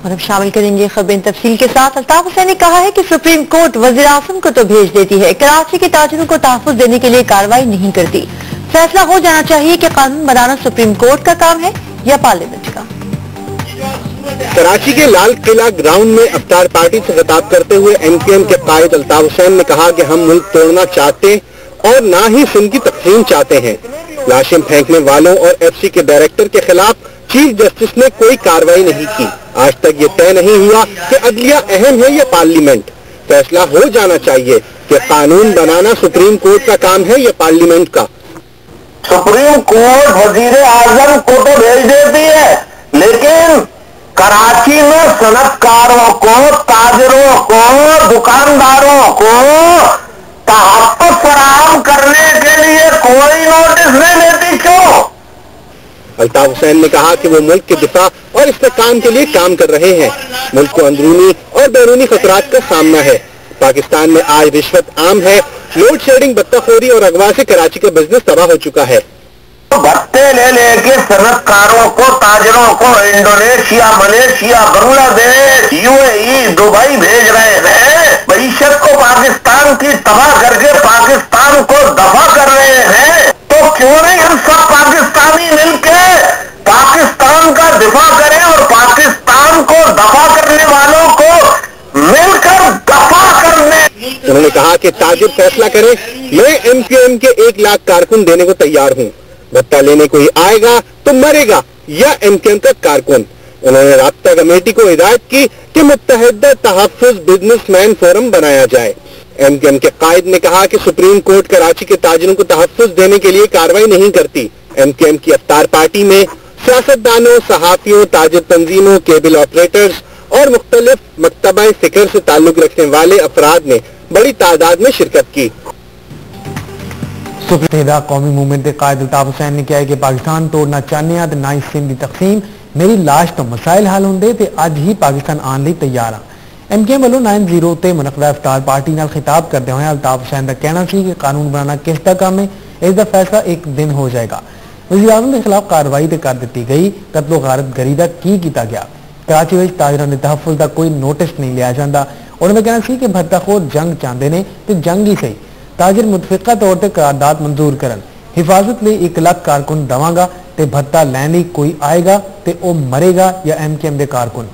और अब शामिल करेंगे खबरें तफसील के साथ। अल्ताफ हुसैन ने कहा है कि सुप्रीम कोर्ट वज़ीर आज़म को तो भेज देती है, कराची के ताजिरों को तहफ़्फ़ुज़ देने के लिए कार्रवाई नहीं करती। फैसला हो जाना चाहिए कि कानून बनाना सुप्रीम कोर्ट का काम है या पार्लियामेंट का। कराची के लाल किला ग्राउंड में अफ्तार पार्टी से खिताब करते हुए MQM के कायद अल्ताफ हुसैन ने कहा कि हम मुल्क तोड़ना चाहते और ना ही सिंध की तकसीम चाहते हैं। लाशें फेंकने वालों और FC के डायरेक्टर के खिलाफ चीफ जस्टिस ने कोई कार्रवाई नहीं की। आज तक ये तय नहीं हुआ कि अदलिया अहम है या पार्लियामेंट। फैसला हो जाना चाहिए कि कानून बनाना सुप्रीम कोर्ट का काम है या पार्लियामेंट का। सुप्रीम कोर्ट वजीर आजम को तो भेज देती है, लेकिन कराची में सनतकारों को, ताजरों को, दुकानदारों को तहफ़्फ़ुज़ फराहम करने के लिए कोई नोटिस नहीं देती, क्यों? अल्ताफ हुसैन ने कहा कि वो मुल्क के दिफा और इस्तेहकाम के लिए काम कर रहे हैं। मुल्क को अंदरूनी और बैरूनी खतरात का सामना है। पाकिस्तान में आज रिश्वत आम है। लोड शेडिंग, बत्ताखोरी और अगवा से कराची का बिजनेस तबाह हो चुका है। भत्ते ले लेके सनतकारों को, ताजरों को Indonesia, Malaysia, Bangladesh, UAE, Dubai भेज रहे हैं। मईशत को पाकिस्तान की तबाह करके पाकिस्तान को दफा कर रहे हैं। तो क्यों नहीं हम सब पाकिस्तानी मिलके पाकिस्तान का दिफा करें और पाकिस्तान को दफा करने वालों को मिलकर दफा करने। उन्होंने कहा कि ताजिर फैसला करें। मैं MQM के 1 लाख कारकुन देने को तैयार हूँ। भत्ता लेने कोई आएगा तो मरेगा या MQM का कारकुन। उन्होंने राब्ता कमेटी को हिदायत की कि मुत्तहिदा तहफ़्फ़ुज़ बिजनेसमैन फोरम बनाया जाए। MQM के कायद ने कहा कि सुप्रीम कोर्ट कराची के ताजिरों को तहफ़्फ़ुज़ देने के लिए कार्रवाई नहीं करती। MQM की अफ्तार पार्टी में सियासतदानों, सहाफियों, ताजिर तंजीमों, केबल ऑपरेटर्स और मुख्तलिफ मकतबा फिक्र से ताल्लुक रखने वाले अफराद ने बड़ी तादाद में शिरकत की। सुप्रीम कौमी मूवमेंट के कायद अल्ताफ हुसैन ने कहा है कि पाकिस्तान तोड़ना चाहने तो ना ही सिंध की तकसीम। मेरी लाश तो मसाइल हल होंगे तो अज ही पाकिस्तान आने लिए तैयार हाँ। MQM वालों 9-0 ते मुनक़दा इफ्तार पार्टी नाल खिताब करते हुए अल्ताफ हुसैन का कहना सी कि कानून बनाना किस का काम है, इसका फैसला एक दिन हो जाएगा। वज़ीर आज़म के खिलाफ कार्रवाई तो कर दी गई, कत्लो गारत गरी का की किया गया। कराची में ताजरां दे तहफ़्फ़ुज़ का कोई नोटिस नहीं लिया जाता। उन्होंने कहना सी कि भत्ताखोर जंग चाहते हैं तो जंग ही सही। ताजिर मुतफ़िक़ा तौर पर करारदाद मंजूर करन, हिफाजत लिए 1 लाख कारकुन दवांगा ते भत्ता लैने कोई आएगा तो वह मरेगा या MQM के कारकुन।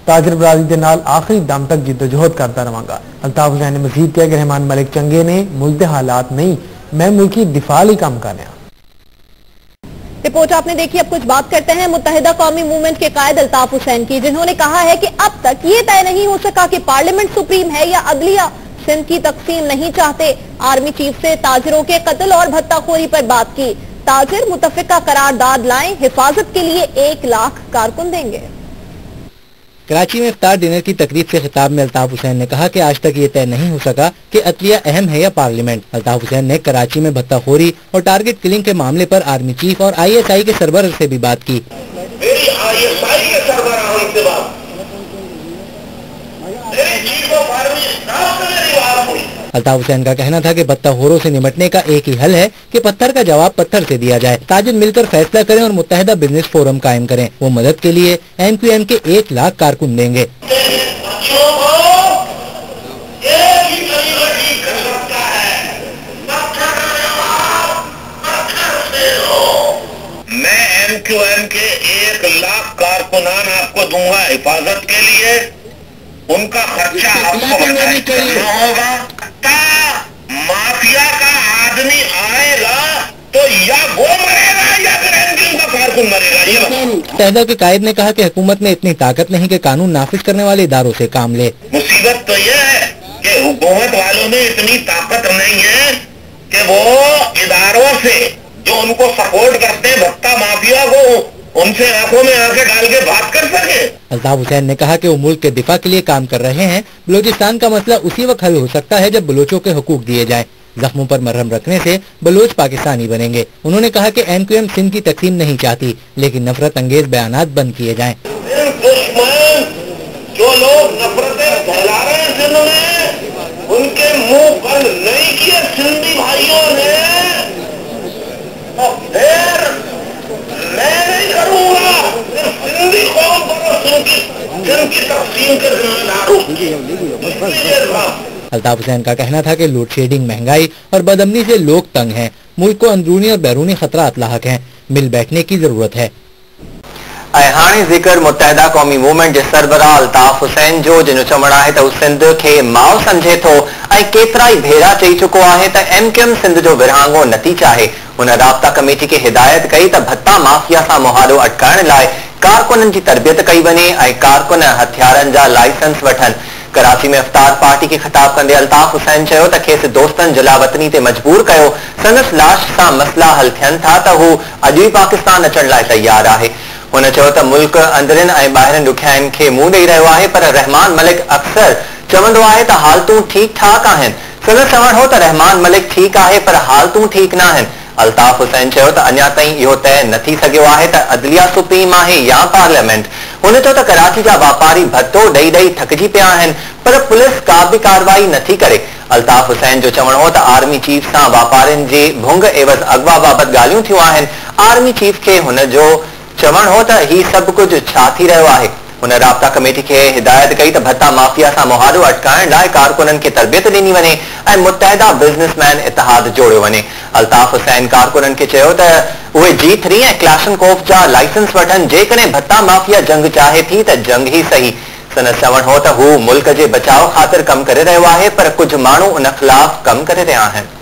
ताजिर बरादरी के नाल आखिरी दम तक जिद्दोजहद करता रहांगा। अल्ताफ हुसैन ने मज़ीद किया कि रहमान मलिक चंगे ने मुल्क के हालात नहीं, मैं मुल्क की दिफा ही काम कर रहा। रिपोर्ट आपने देखी। अब कुछ बात करते हैं मुत्तहिदा कौमी मूवमेंट के कायद अल्ताफ हुसैन की, जिन्होंने कहा है कि अब तक ये तय नहीं हो सका कि पार्लियामेंट सुप्रीम है या अदलिया सिंध की तकसीम नहीं चाहते। आर्मी चीफ से ताजिरों के कत्ल और भत्ताखोरी पर बात की। ताजिर मुतफ़िका करारदाद लाएं, हिफाजत के लिए 1 लाख कारकुन देंगे। कराची में इफ्तार डिनर की तकरीब से खिताब में अल्ताफ हुसैन ने कहा कि आज तक ये तय नहीं हो सका कि अदलिया अहम है या पार्लियामेंट। अल्ताफ हुसैन ने कराची में भत्ताखोरी और टारगेट किलिंग के मामले पर आर्मी चीफ और ISI के सरबराह से भी बात की। अल्ताफ हुसैन का कहना था कि भत्ताखोरों से निपटने का एक ही हल है कि पत्थर का जवाब पत्थर से दिया जाए। ताजिर मिलकर फैसला करें और मुत्तहिदा बिजनेस फोरम कायम करें। वो मदद के लिए MQM के 1 लाख कारकुन देंगे। मैं MQM के 1 लाख कारकुनान आपको दूंगा हिफाजत के लिए। उनका खर्चा आपको करना होगा। माफिया का आदमी आएगा तो या वो मरेगा या फिर MQM का कारकुन मरेगा। ये मुत्तहिदा के कायद ने कहा कि हुकूमत में इतनी ताकत नहीं कि कानून नाफिज करने वाले इदारों से काम ले। मुसीबत तो यह है कि हुकूमत वालों में इतनी ताकत नहीं है कि वो इदारों से जो उनको सपोर्ट करते हैं भत्ता माफिया को, उनसे आंखों में आंखें डाल के बात कर सके। अल्ताफ हुसैन ने कहा कि वो मुल्क के दिफा के लिए काम कर रहे हैं। बलूचिस्तान का मसला उसी वक्त हल हो सकता है जब बलोचों के हुकूक दिए जाएं। जख्मों पर मरहम रखने से बलोच पाकिस्तानी बनेंगे। उन्होंने कहा कि MQM सिंध की तकसीम नहीं चाहती, लेकिन नफरत अंगेज बयानात बंद किए जाएं। जो लोग नफरतें फैला रहे हैं सिंध में, उनके मुंह बंद नहीं किए सिंधी भाइयों ने, और फिर मैं नहीं करूंगा। सिंधी कौम पर एमकेएम की तकसीम के जिम्मेदार अल्ताफ हुसैन का कहना था कि लोड शेडिंग, महंगाई और बदअमनी से लोग तंग हैं। मुल्क को अंदरूनी और बैरूनी खतरात लाहक हैं। मिल बैठने की जरूरत है। हाणे ज़िक्र मुत्तहिदा क़ौमी मूवमेंट जे सरबराह अल्ताफ हुसैन जो जिन चवण आहे त सिंध खे माउ समझे थो ऐं केतिरा ई भेरा चई चुको आहे त एमकेएम सिंध जो विरहांगो नथी चाहे। हुन राब्ता कमेटी खे हिदायत कई त भत्ता माफ़िया सां मुहारो अटकाइण लाइ कारकुननि जी तरबियत कई वञे ऐं कारकुन हथियारनि जा लाइसेंस वठनि। कराची में इफ्तार पार्टी खे ख़िताब कंदे अल्ताफ हुसैन चयो त खेसि दोस्तनि जलावतनी ते मजबूर कयो। संदसि लाश सां मसला हल थियनि था त हू अॼु ई पाकिस्तान अचण लाइ तयार आहे। हुन चयो त मुल्क अंदरनि ऐं ॿाहिरिनि ॾुखियाईनि खे मुंहुं ॾेई रहियो आहे, पर रहमान मलिक अक्सर चवंदो आहे त हालतूं ठीक ठाक आहिनि। संदसि चवण हो त रहमान मलिक ठीक आहे पर हालतूं ठीक न आहिनि। अल्ताफ हुसैन चयो त अञा ताईं इहो तय न थी सघियो आहे त अदलिया सुप्रीम आहे या पार्लियामेंट। हुन चयो त कराची जा वापारी भत्तो ॾेई ॾेई थकिजी पिया आहिनि, पर पुलिस का बि कार्रवाई नथी करे। अल्ताफ हुसैन जो चवण हो त आर्मी चीफ सां वापारियुनि जे भुंग एवज़ अगवा बाबति ॻाल्हियूं थियूं आहिनि। आर्मी चीफ खे हुन जो चवण हो त ही सभु कुझु छा थी रहियो आहे। हुन राब्ता कमेटी खे हिदायत कई त भत्ता माफ़िया सां मुहारो अटकाइण लाइ कारकुननि खे तरबियत ॾिनी वञे ऐं मुत्तहिदा बिज़नेसमैन इतिहाद जोड़ियो वञे। अल्ताफ हुसैन कारकुननि खे चयो त उहे G3 ऐं क्लाशनकोफ जा लाइसेंस वठनि। जेकॾहिं भत्ता माफ़िया जंग चाहे थी त जंग ई सही। संदसि चवण हो त हू मुल्क जे बचाव ख़ातिर कमु करे रहियो आहे, पर कुझु माण्हू उन ख़िलाफ़ कमु करे रहिया आहिनि।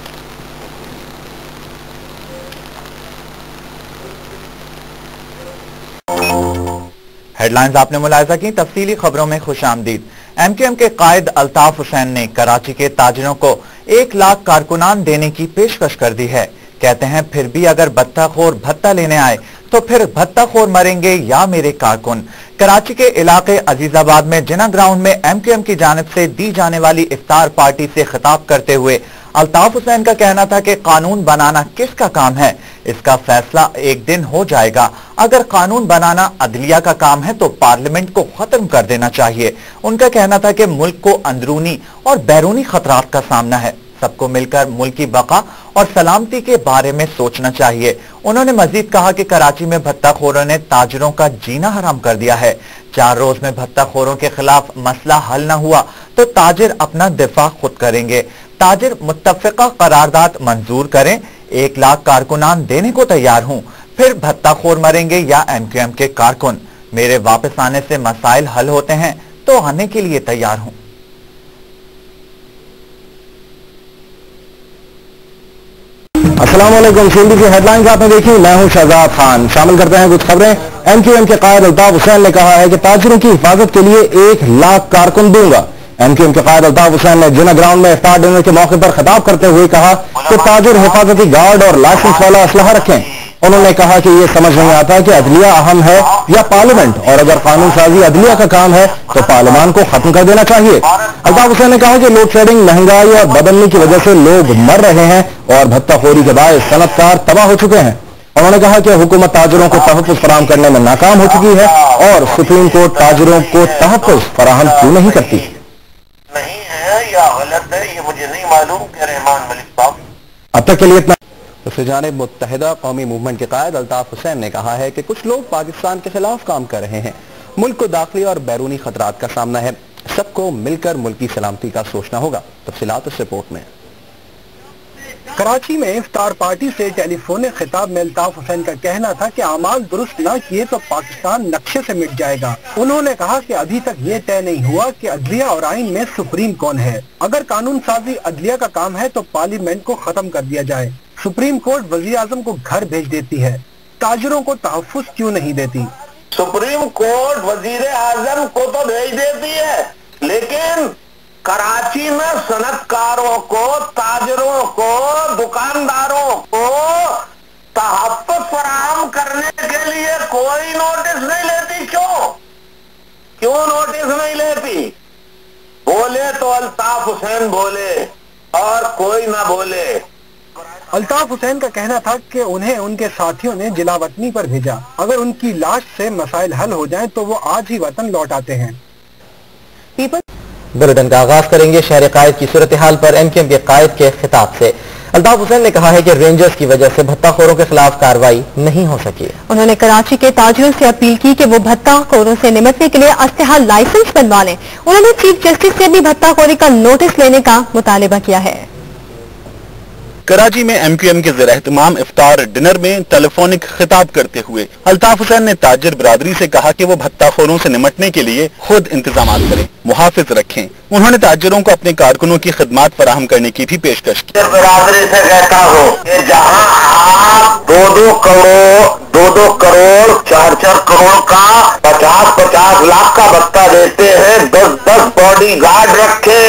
हेडलाइंस आपने मुलाहिजा की, तफसीली खबरों में खुश आमदीद। एमकेएम के कायद अल्ताफ हुसैन ने कराची के ताजिरों को 1 लाख कारकुनान देने की पेशकश कर दी है। कहते हैं फिर भी अगर भत्ताखोर भत्ता लेने आए तो फिर भत्ताखोर मरेंगे या मेरे कारकुन। कराची के इलाके अजीजाबाद में जिना ग्राउंड में एमकेएम की जानिब से दी जाने वाली इफ्तार पार्टी से खिताब करते हुए अल्ताफ हुसैन का कहना था कि कानून बनाना किसका काम है, इसका फैसला एक दिन हो जाएगा। अगर कानून बनाना अदलिया का काम है तो पार्लियामेंट को खत्म कर देना चाहिए। उनका कहना था कि मुल्क को अंदरूनी और बैरूनी खतरात का सामना है, सबको मिलकर मुल्क की बका और सलामती के बारे में सोचना चाहिए। उन्होंने मजीद कहा कि कराची में भत्ताखोरों ने ताजिरों का जीना हराम कर दिया है। 4 रोज में भत्ताखोरों के खिलाफ मसला हल न हुआ तो ताजिर अपना दिफा खुद करेंगे। ताजिर मुत्तफिका करारदाद मंजूर करें, 1 लाख कारकुनान देने को तैयार हूं, फिर भत्ताखोर मरेंगे या एमकेएम के कारकुन। मेरे वापस आने से मसाइल हल होते हैं तो आने के लिए तैयार हूं। अस्सलाम वालेकुम। सिंधी की हेडलाइंस आपने देखी, मैं हूं शहजाद खान। शामिल करते हैं कुछ खबरें। एमकेएम के कायद अल्ताफ हुसैन ने कहा है कि ताजिरों की हिफाजत के लिए 1 लाख कारकुन दूंगा। एमकेएम के कायद अल्ताफ हुसैन ने जिना ग्राउंड में इफ्तार डिनर के मौके पर खिताब करते हुए कहा कि ताजिर हिफाजती गार्ड और लाइसेंस वाला असलहा रखें। उन्होंने कहा कि ये समझ नहीं आता कि अदलिया अहम है या पार्लियामेंट, और अगर कानून साजी अदलिया का काम है तो पार्लियामान को खत्म कर देना चाहिए। अल्ताफ हुसैन ने कहा कि लोड शेडिंग, महंगाई और बदअमनी की वजह से लोग मर रहे हैं और भत्ताखोरी के बायस सनतकार तबाह हो चुके हैं। उन्होंने कहा कि हुकूमत ताजिरों को तहफ़्फ़ुज़ फराहम करने में नाकाम हो चुकी है और सुप्रीम कोर्ट ताजिरों को तहफ़्फ़ुज़ फराहम क्यों नहीं करती। नहीं है या गलत है ये मुझे नहीं मालूम कि रहमान मलिक साहब। अब तक के लिए इतना। दूसरी जानिब मुत्तहिदा कौमी मूवमेंट के कायद अल्ताफ हुसैन ने कहा है कि कुछ लोग पाकिस्तान के खिलाफ काम कर रहे हैं। मुल्क को दाखिली और बैरूनी खतरात का सामना है, सबको मिलकर मुल्क की सलामती का सोचना होगा। तफसीलात इस रिपोर्ट में। कराची में इफ्तार पार्टी से टेलीफोनिक खिताब में अल्ताफ हुसैन का कहना था कि अमाल दुरुस्त न किए तो पाकिस्तान नक्शे से मिट जाएगा। उन्होंने कहा कि अभी तक ये तय नहीं हुआ कि अदलिया और आइन में सुप्रीम कौन है। अगर कानून साजी अदलिया का काम है तो पार्लियामेंट को खत्म कर दिया जाए। सुप्रीम कोर्ट वजीर आजम को घर भेज देती है, ताजिरों को तहफ़्फ़ुज़ क्यों नहीं देती। सुप्रीम कोर्ट वजीर आजम को तो भेज देती है, लेकिन कराची में सनतकारों को, ताजरों को, दुकानदारों को तहफ़्फ़ुज़ फराहम करने के लिए कोई नोटिस नहीं लेती। क्यों नोटिस नहीं लेती? बोले तो अल्ताफ हुसैन बोले और कोई ना बोले। अल्ताफ हुसैन का कहना था कि उन्हें उनके साथियों ने जिलावतनी पर भेजा। अगर उनकी लाश से मसाइल हल हो जाएं तो वो आज ही वतन लौट आते हैं। बुलेटिन का आगाज करेंगे शहर कायद की सूरत-ए-हाल पर MQM के कायद के खिताब से। अल्ताफ हुसैन ने कहा है कि रेंजर्स की वजह से भत्ताखोरों के खिलाफ कार्रवाई नहीं हो सकी। उन्होंने कराची के ताजिरों से अपील की कि वो भत्ताखोरों से निपटने के लिए अस्तहा लाइसेंस बनवा लें। उन्होंने चीफ जस्टिस से भी भत्ताखोरी का नोटिस लेने का मुतालिबा किया है। कराची में MQM के ज़ेर एहतमाम इफ्तार डिनर में टेलीफोनिक खिताब करते हुए अल्ताफ हुसैन ने ताजिर बिरादरी से कहा कि वो भत्ताखोरों से निपटने के लिए खुद इंतजाम करें, मुहाफिज रखें। उन्होंने ताजिरों को अपने कारकुनों की खिदमत फराहम करने की भी पेशकश की। बिरादरी से कहता हूँ कि जहाँ आप 2-2 करोड़ 4-4 करोड़ का 50-50 लाख का भत्ता देते हैं, 10-10 बॉडी गार्ड रखे,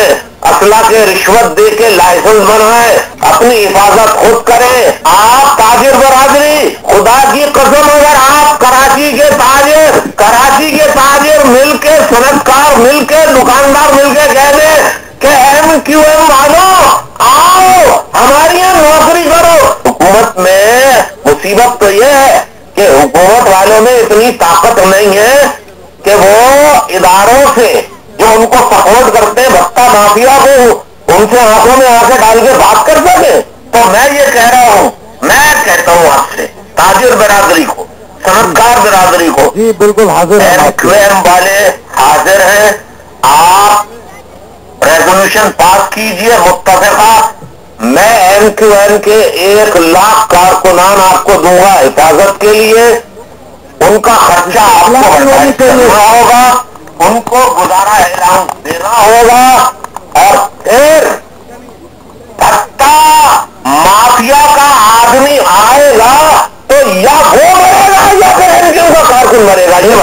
असला के रिश्वत दे के लाइसेंस बनाए, अपनी हिफाजत खुद करें। आप ताजिर बिरादरी, खुदा की कसम, अगर आप कराची के ताजिर मिलके, सनतकार मिलके, दुकानदार मिलके कह दें कि MQM वालों आओ हमारी यहाँ नौकरी करो। हुकूमत में मुसीबत तो ये है कि हुकूमत वालों में इतनी ताकत नहीं है कि वो इदारों से जो उनको सपोर्ट करते हैं भत्ता माफिया को, उनसे आंखों में आंखें डाल के बात कर सके। तो मैं ये कह रहा हूँ, मैं कहता हूँ आपसे ताजिर बिरादरी को, सनतकार बिरादरी को, जी बिल्कुल हाजिर है, MQM वाले हाजिर हैं। आप रेजोल्यूशन पास कीजिए मुत्तफिका, मैं MQM के 1 लाख कारकुनान आपको दूंगा हिफाजत के लिए, उनका खर्चा आपको करना होगा, उनको गुजारा एलान देना होगा, और फिर भत्ता माफिया का आदमी आएगा तो या वो मरेगा या फिर MQM का कारकुन मरेगा। ये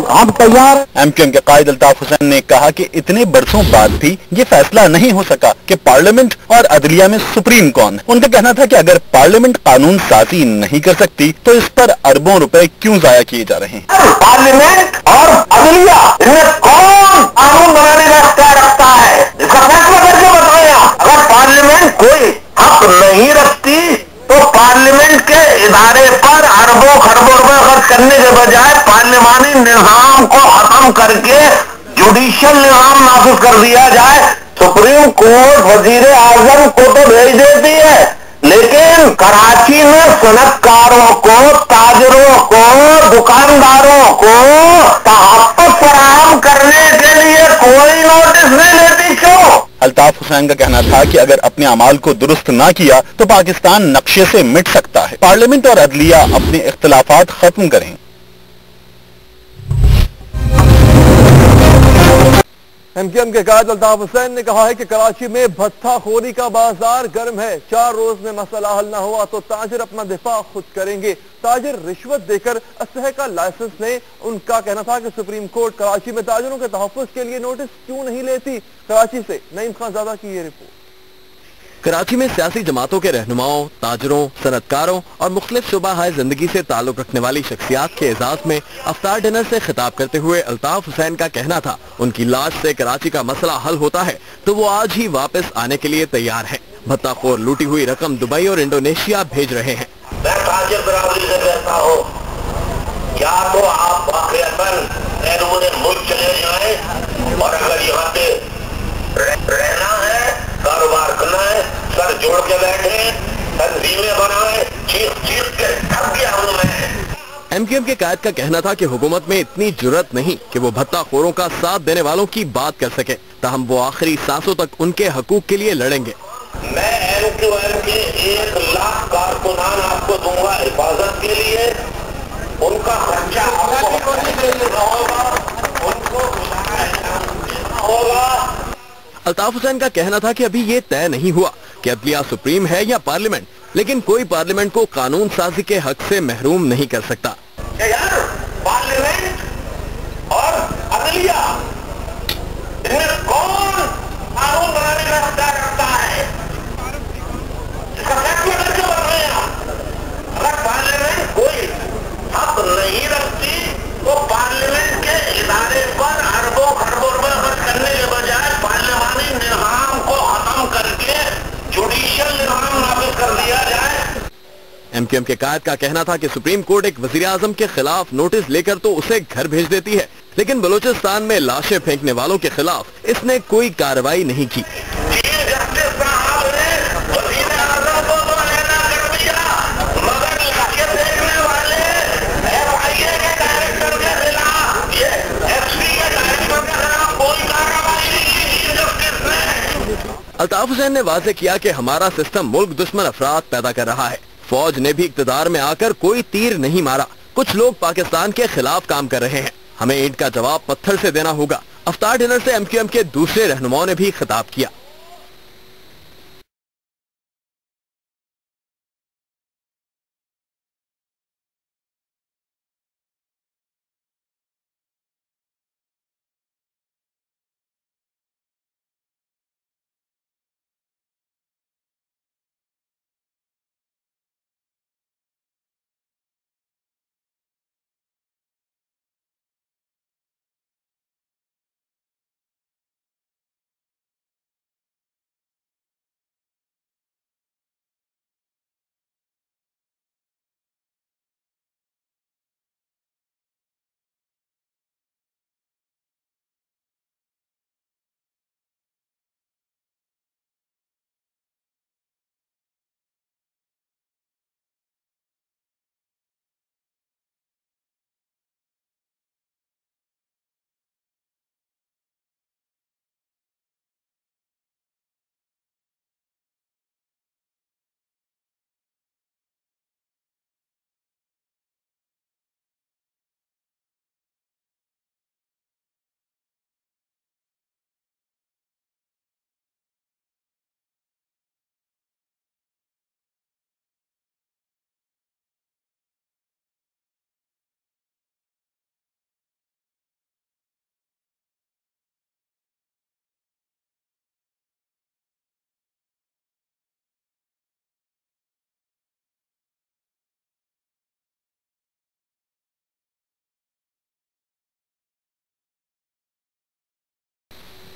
हम तैयार। MQM के कायद अल्ताफ हुसैन ने कहा कि इतने बरसों बाद भी ये फैसला नहीं हो सका कि पार्लियामेंट और अदलिया में सुप्रीम कौन है। उनका कहना था कि अगर पार्लियामेंट कानून साजी नहीं कर सकती तो इस पर अरबों रुपए क्यों जाया किए जा रहे हैं। पार्लियामेंट और अदलिया इनमें कौन कानून बनाने का इख्तियार रखता है, इसका फैसला करके बताया। अगर पार्लियामेंट कोई हक नहीं रखती तो पार्लियामेंट के इदारे पर अरबों खरबों रुपए खर्च करने के बजाय पार्लियामानी निजाम को खत्म करके जुडिशियल निजाम नाफिज कर दिया जाए। सुप्रीम कोर्ट वजीर आजम को तो भेज देती है, लेकिन कराची में सनतकारों को, ताजिरों को, दुकानदारों को तहफ्फुज़ फराहम करने के लिए कोई नोटिस नहीं लेती। क्यों? अल्ताफ हुसैन का कहना था कि अगर अपने अमाल को दुरुस्त ना किया तो पाकिस्तान नक्शे से मिट सकता है। पार्लियामेंट और अदलिया अपने इख्तिलाफात खत्म करें। MQM के कायद अल्ताफ हुसैन ने कहा है कि कराची में भत्ताखोरी का बाजार गर्म है। 4 रोज में मसला हल न हुआ तो ताजिर अपना दिफा खुद करेंगे। ताजिर रिश्वत देकर असह का लाइसेंस लें। उनका कहना था कि सुप्रीम कोर्ट कराची में ताजिरों के तहफ़्फ़ुज़ के लिए नोटिस क्यों नहीं लेती। कराची से नईम खान ज़ादा की ये रिपोर्ट। कराची में सियासी जमातों के रहनुमाओं, ताजरों, सनतकारों और मुख्तलिफ शुबाहाए जिंदगी से ताल्लुक रखने वाली शख्सियात के एजाज में अफ्तार डिनर से खिताब करते हुए अल्ताफ हुसैन का कहना था उनकी लाश से कराची का मसला हल होता है तो वो आज ही वापस आने के लिए तैयार है। भत्ताखोर लूटी हुई रकम दुबई और इंडोनेशिया भेज रहे हैं। मैं ताजिर बिरादरी से कहता हूँ, या तो आप वाक़ईतन बैरून मुल्क चले जाएं, और अगर यहाँ पे रहना है, कारोबार करना है, सर जोड़ के बैठे, तंजीमें बनाए, चीख के थक गया हूँ मैं। MQM के कायद का कहना था कि हुकूमत में इतनी जुर्रत नहीं कि वो भत्ताखोरों का साथ देने वालों की बात कर सके, ताहम वो आखिरी सांसों तक उनके हकूक के लिए लड़ेंगे। मैं MQM के 1 लाख कारकुनान आपको दूंगा हिफाजत के लिए, उनका खर्चा आपको होगा, उनको होगा। अल्ताफ हुसैन का कहना था कि अभी ये तय नहीं हुआ कि अदलिया सुप्रीम है या पार्लियामेंट, लेकिन कोई पार्लियामेंट को कानून साजी के हक से महरूम नहीं कर सकता। यार पार्लियामेंट और अदलिया इनमें कौन कानून बनाने का इख्तियार रखता है, इसका फैसला करके बताएं आप। अगर पार्लियामेंट कोई हक नहीं रखती तो पार्लियामेंट के इदारे पर अरबों खरबों रुपए खर्च करने के बजाय पार्लियामानी निजाम को खत्म करके जुडिशियल निजाम नाफिज कर दिया जाए। MQM के कायद का कहना था कि सुप्रीम कोर्ट एक वजीर आजम के खिलाफ नोटिस लेकर तो उसे घर भेज देती है, लेकिन बलूचिस्तान में लाशें फेंकने वालों के खिलाफ इसने कोई कार्रवाई नहीं की। अल्ताफ हुसैन ने वाज़ेह किया कि हमारा सिस्टम मुल्क दुश्मन अफराद पैदा कर रहा है। फौज ने भी इक़्तिदार में आकर कोई तीर नहीं मारा। कुछ लोग पाकिस्तान के खिलाफ काम कर रहे हैं, हमें ईंट का जवाब पत्थर से देना होगा। अफ्तार डिनर से MQM के दूसरे रहनुमाओं ने भी खिताब किया।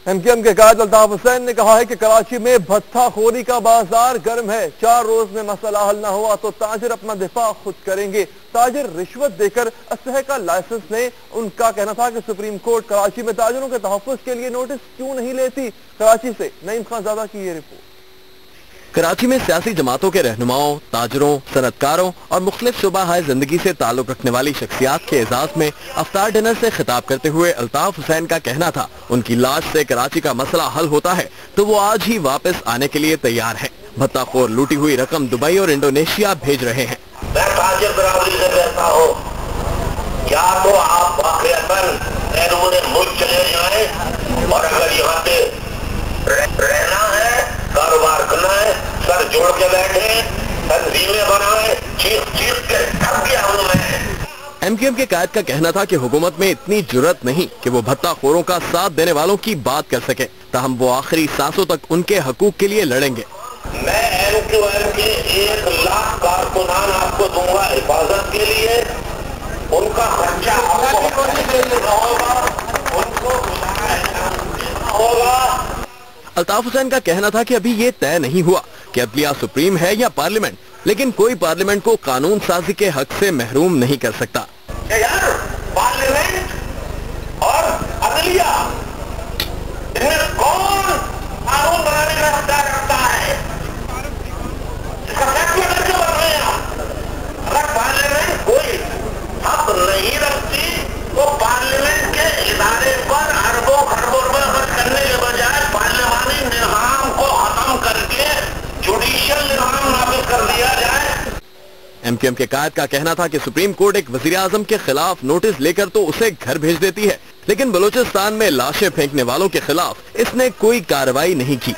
MQM के कायद अल्ताफ हुसैन ने कहा है कि कराची में भत्ताखोरी का बाजार गर्म है। 4 रोज में मसला हल न हुआ तो ताजिर अपना दिफा खुद करेंगे। ताजिर रिश्वत देकर असह का लाइसेंस लें। उनका कहना था कि सुप्रीम कोर्ट कराची में ताजिरों के तहफ्फुज के लिए नोटिस क्यों नहीं लेती। कराची से नईम खान ज़ादा की ये रिपोर्ट। कराची में सियासी जमातों के रहनुमाओं, ताजरों, सनतकारों और मुख्तलिफ शुबा जिंदगी से ताल्लुक रखने वाली शख्सियात के एजाज में अफ्तार डिनर से खिताब करते हुए अल्ताफ हुसैन का कहना था, उनकी लाश से कराची का मसला हल होता है तो वो आज ही वापस आने के लिए तैयार है। भत्ताखोर लूटी हुई रकम दुबई और इंडोनेशिया भेज रहे हैं। मैं ताजिर बराबरी से कहता हूँ, या तो आप वाक़ईतन बैरून मुल्क चले जाएं और अगर यहाँ पे रहना है, कारोबार करना है, सर जोड़ के बैठे, तंजीमें बनाए, चीख के थक गया हूँ मैं। MQM के कायद का कहना था कि हुकूमत में इतनी जुर्रत नहीं कि वो भत्ताखोरों का साथ देने वालों की बात कर सके, ताहम वो आखिरी सांसों तक उनके हकूक के लिए लड़ेंगे। मैं MQM के 1 लाख कारकुनान आपको दूंगा हिफाजत के लिए, उनका खर्चा आपको होगा, उनको होगा। अल्ताफ हुसैन का कहना था कि अभी ये तय नहीं हुआ कि अदलिया सुप्रीम है या पार्लियामेंट, लेकिन कोई पार्लियामेंट को कानून साजी के हक से महरूम नहीं कर सकता। यार पार्लियामेंट और अदलिया, इनमें कौन कानून बनाने का अख्तियार रखता है? इसका फैसला करके बन रहे हैं आप। अगर पार्लियामेंट कोई हक नहीं रखती तो पार्लियामेंट के इदारे पर अरबों खरबों रुपए खर्च करने के बजाय पार्लियामानी निज़ाम को खत्म करके जुडिशियल निज़ाम नाफिज कर दिया जाए। MQM के कायद का कहना था कि सुप्रीम कोर्ट एक वजीर आजम के खिलाफ नोटिस लेकर तो उसे घर भेज देती है, लेकिन बलूचिस्तान में लाशें फेंकने वालों के खिलाफ इसने कोई कार्रवाई नहीं की।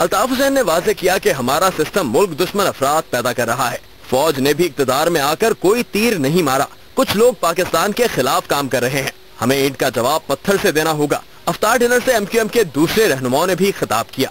अल्ताफ हुसैन ने वाज़ेह किया कि हमारा सिस्टम मुल्क दुश्मन अफराद पैदा कर रहा है। फौज ने भी इक़्तिदार में आकर कोई तीर नहीं मारा। कुछ लोग पाकिस्तान के खिलाफ काम कर रहे हैं, हमें ईंट का जवाब पत्थर से देना होगा। अफ्तार डिनर से MQM के दूसरे रहनुमाओं ने भी खिताब किया।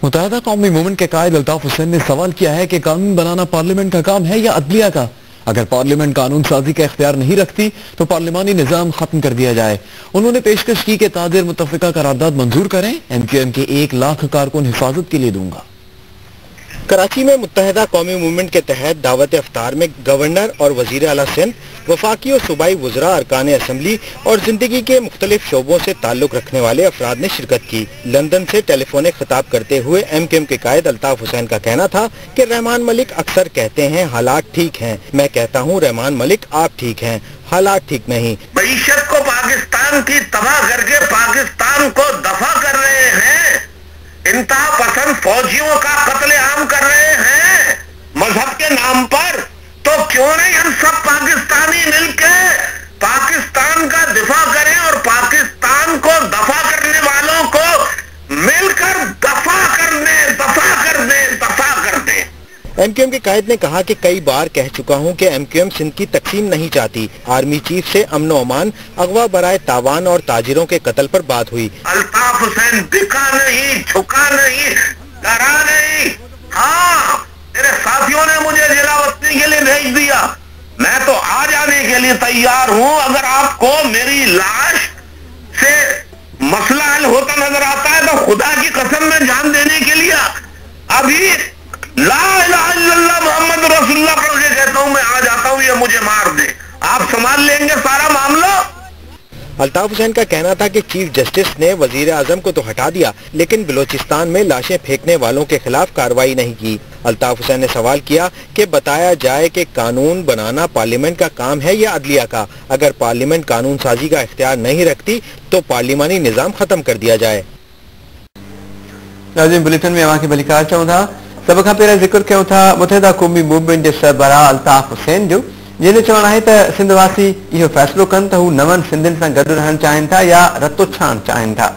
मुत्तहिदा कौमी मूवमेंट के कायद अल्ताफ हुसैन ने सवाल किया है कि कानून बनाना पार्लियामेंट का काम है या अदलिया का। अगर पार्लियामेंट कानून साजी का इख्तियार नहीं रखती तो पार्लिमानी निजाम खत्म कर दिया जाए। उन्होंने पेशकश की कि ताजिर मुत्तफिका करारदाद मंजूर करें। MQM के 1 लाख कारकुन हिफाजत के लिए दूंगा। कराची में मुत्तहिदा कौमी मूवमेंट के तहत दावत इफ्तार में गवर्नर और वजीर आला सिंध, वफाकी और सूबाई वुज़रा, अरकान असम्बली और जिंदगी के मुख्तलिफ शोबों से ताल्लुक रखने वाले अफराद ने शिरकत की। लंदन से टेलीफोनिक खिताब करते हुए MQM के कायद अल्ताफ हुसैन का कहना था कि रहमान मलिक अक्सर कहते हैं हालात ठीक हैं। मैं कहता हूँ रहमान मलिक आप ठीक हैं, हालात ठीक नहीं। मईशत को पाकिस्तान की तबाह करके पाकिस्तान को दफा कर रहे हैं, इंतहा पसंद फौजियों का कत्लेआम कर रहे हैं मजहब के नाम पर। तो क्यों नहीं हम सब पाकिस्तानी मिलके पाकिस्तान का दिफा करें और पाकिस्तान को दफा करने वालों को मिलकर दफा कर दें, दफा कर दें, दफा कर दें। MQM के कायद ने कहा कि कई बार कह चुका हूं कि MQM सिंध की तकसीम नहीं चाहती। आर्मी चीफ से अमन व अमान, अगवा बराए तावान और ताजिरों के कत्ल पर बात हुई। अल्ताफ हुसैन बिका नहीं, झुका नहीं, डरा नहीं। हाँ, तेरे साथियों ने मुझे जिलावतनी के लिए भेज दिया, मैं तो आ जाने के लिए तैयार हूँ। अगर आपको मेरी लाश से मसला हल होता नजर आता है तो खुदा की कसम में जान देने के लिए अभी ला इलाहा इल्लल्लाह मोहम्मद रसूलुल्लाह पढ़ के कहता हूँ मैं आ जाता हूँ, ये मुझे मार दे, आप संभाल लेंगे सारा मामला। अल्ताफ हुसैन का कहना था कि चीफ जस्टिस ने वजीर आजम को तो हटा दिया लेकिन बलोचिस्तान में लाशें फेंकने वालों के खिलाफ कार्रवाई नहीं की। अल्ताफ हुसैन ने सवाल किया कि बताया जाए कि कानून बनाना पार्लियामेंट का काम है या अदलिया का। अगर पार्लियामेंट कानून साजी का इख्तियार नहीं रखती तो पार्लिमानी निजाम खत्म कर दिया जाए। बुलेटिन में अवां खे भली कार चऊं था। सब खां पहिरियों ज़िक्र कयूं था मुत्तहिदा क़ौमी मूवमेंट जे सरबराह अल्ताफ हुसैन जो, जंहिंजो चवणु आहे त सिंध वासी इहो फ़ैसिलो कनि त हू नवनि सिंधियुनि सां गॾु रहणु चाहिनि था या रतो छाण चाहिनि था।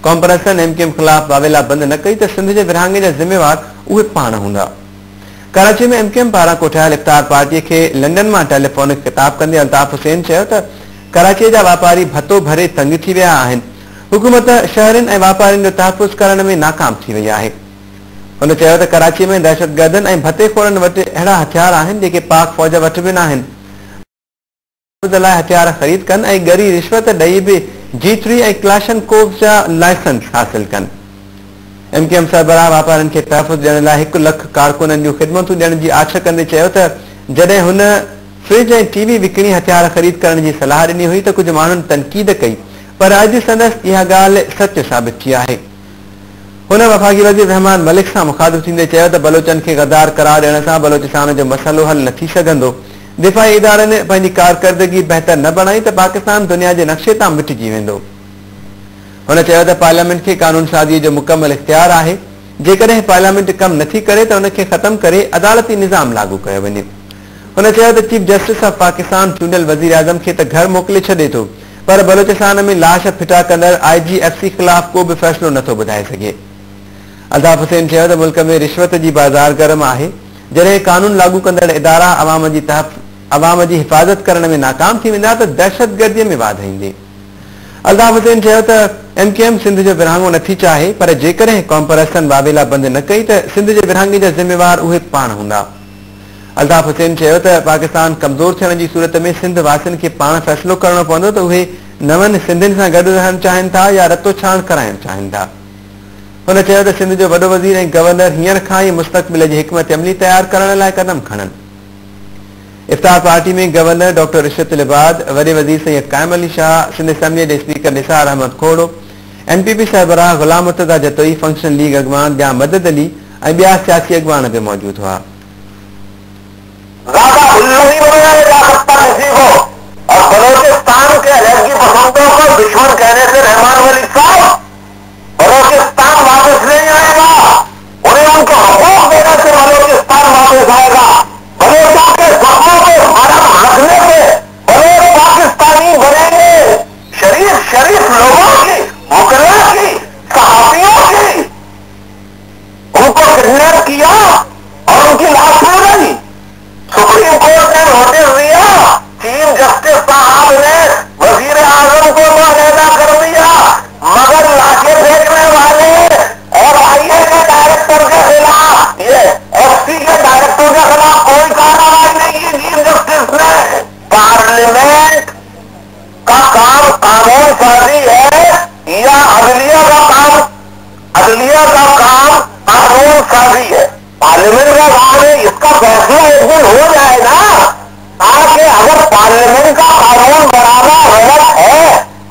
कॉम्प्रेसन MQM ख़िलाफ़ वावेला बंद न कई त सिंध जे विरहाङे जा ज़िम्मेवार उहे पाण हूंदा। कराची में MQM पारां कोठायल इफ्तार पार्टीअ खे लंडन मां टेलीफोनिक ख़िताब कंदे अल्ताफ हुसैन चयो त कराचीअ जा वापारी भतो भरे तंग थी विया आहिनि। हुकूमत शहरनि ऐं वापारियुनि जो तहफ़ुज़ करण में नाकाम थी वई आहे। हुन चयो त कराची में दहशतगर्दनि ऐं भतेखोरनि वटि अहिड़ा हथियार आहिनि जेके पाक फ़ौज वटि बि न आहिनि। लाइ हथियार ख़रीद कनि ऐं ॻरी रिश्वत ॾेई बि G3 ऐं क्लाशनकोव जा लाइसेंस हासिल कनि। MQM सरबराह वापारियुनि खे तहफ़ुज़ ॾियण लाइ 1 लख कारकुननि जूं ख़िदमतूं ॾियण जी आछ कंदे चयो त जॾहिं हुन फ्रिज ऐं TV विकिणी हथियार ख़रीद करण जी सलाह ॾिनी हुई त कुझु माण्हुनि तनक़ीद कई, पर अॼु संदसि इहा ॻाल्हि सच साबित थी आहे। हुन वफ़ाकी वज़ीर रहमान मलिक सां मुखातिब थींदे चयो त बलोचनि खे गद्दार करार ॾियण सां बलोचिस्तान जो मसइलो हल न थी सघंदो। दिफ़ाई इदारनि पंहिंजी कारकर्दगी बहितर न बणाई त पाकिस्तान दुनिया जे नक्शे तां मिटिजी वेंदो। हुन चयो त पार्लियामेंट खे कानून साज़ीअ जो मुकमल इख्तियार आहे। जेकॾहिं पार्लियामेंट कमु नथी करे त उनखे ख़तमु करे अदालती निज़ाम लागू कयो वञे। हुन चयो त चीफ जस्टिस ऑफ पाकिस्तान चूंडियल वज़ीर आज़म खे त घर मोकिले छॾे थो, पर बलोचिस्तान में लाश फिटा कंदड़ IGFC ख़िलाफ़ को बि फ़ैसिलो नथो ॿुधाए सघे। अल्ताफ हुसैन चयो त मुल्क में रिश्वत जी बाज़ार गरम आहे। जॾहिं कानून लागू कंदड़ इदारा अवाम जी हिफ़ाज़त करण में नाकाम थी वेंदा त दहशतगर्दीअ में वाध ईंदी। अल्ताफ हुसैन चयो त MQM सिंध जो विरहाङो नथी चाहे, पर जेकॾहिं कॉम्प्रेसन वावेला बंदि न कई त सिंध जे विरहाङे जा ज़िम्मेवार उहे पाण हूंदा। अल्ताफ हुसैन चयो त पाकिस्तान कमज़ोर थियण जी सूरत में सिंध वासियुनि खे पाण फ़ैसिलो करणो पवंदो त उहे नवनि सिंधियुनि सां गॾु रहणु चाहिनि था या रतो छाण कराइणु चाहिनि था। हुन चयो त सिंध जो वॾो वज़ीर ऐं गवर्नर हींअर खां ई मुस्तक़बिल जी हिकमत अमली तयारु करण लाइ क़दम खणनि। इफ्तार पार्टी में गवर्नर डॉक्टर रिशत लिबाद, वॾे वज़ीर सैयद कायम अली शाह, सिंध असेंबली जे स्पीकर निसार अहमद खोड़ो, MPP सरबराह गुलाम मुर्तज़ा जतोई, फंक्शन लीग अॻवान जा मदद अली ऐं ॿिया सियासी अॻवान बि मौजूद हुआ। बलोचिस्तान के अलहदगी पसंदों को दुश्मन कहने से रहमान मलिक साहब बलोचिस्तान वापस नहीं आएगा। उन्हें उनको हकूक देने से बलोचिस्तान वापस आएगा। बलोचों के जख्मों को मरहम रखने से बलोच पाकिस्तानी बनेंगे। शरीफ लोगों की, मुकर्रर की, सहाफियों की उनको किडनैप किया और उनकी लाश हो गई। सुप्रीम कोर्ट ने नोटिस दिया, चीफ जस्टिस साहब ने वजीर आजम को मुआहदा कर दिया, मगर अदलिया का काम कानून साजी है, पार्लियामेंट का काम है, इसका फैसला एक दिन हो जाए ना, ताकि अगर पार्लियामेंट का कानून बनाना गलत है,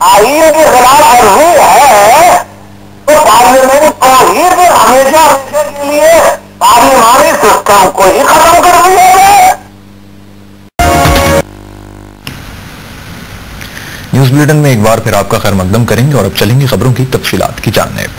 आईन के खिलाफ वर्जी है, तो पार्लियामेंट को ही फिर हमेशा के लिए पार्लियामानी सिस्टम को ही खत्म कर दिया जाए। न्यूज बुलेटिन में एक बार फिर आपका खैर मकदम करेंगे और अब चलेंगे खबरों की तफसीलात की जानिब।